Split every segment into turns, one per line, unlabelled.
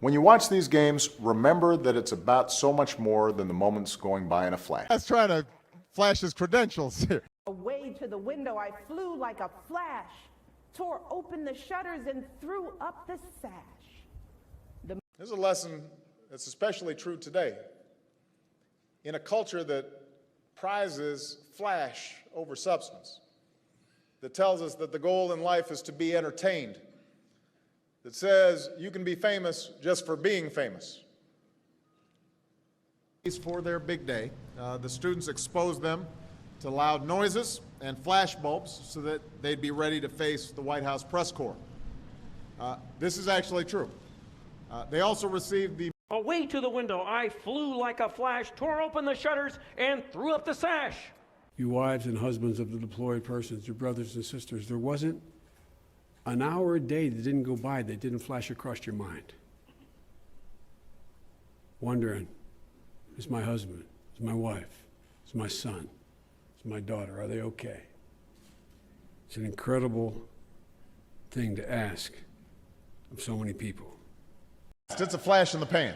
When you watch these games, remember that it's about so much more than the moments going by in a flash.
That's trying to flash his credentials here.
Away to the window I flew like a flash, tore open the shutters and threw up the sash.
Here's a lesson that's especially true today. In a culture that prizes flash over substance, that tells us that the goal in life is to be entertained, that says you can be famous just for being famous. For their big day, the students exposed them to loud noises and flash bulbs so that they'd be ready to face the White House press corps. This is actually true. They also received the
Away to the window, I flew like a flash, tore open the shutters, and threw up the sash.
You wives and husbands of the deployed persons, your brothers and sisters, there wasn't an hour a day that didn't go by that didn't flash across your mind. Wondering, is my husband, is my wife, is my son, is my daughter, are they okay? It's an incredible thing to ask of so many people.
It's a flash in the pan.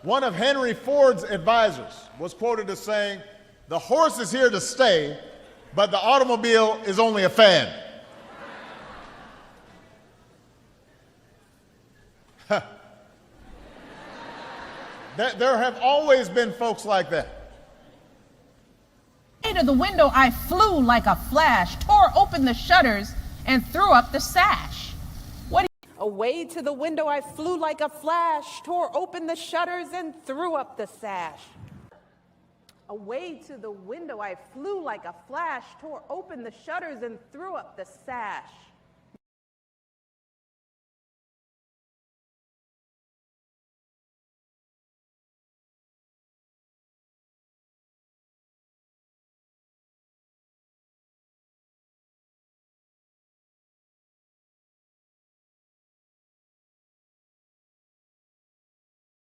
One of Henry Ford's advisors was quoted as saying, "The horse is here to stay, but the automobile is only a fad." There have always been folks like that.
Away to the window I flew like a flash, tore open the shutters and threw up the sash. Away to the window I flew like a flash, tore open the shutters and threw up the sash. Away to the window I flew like a flash, tore open the shutters and threw up the sash.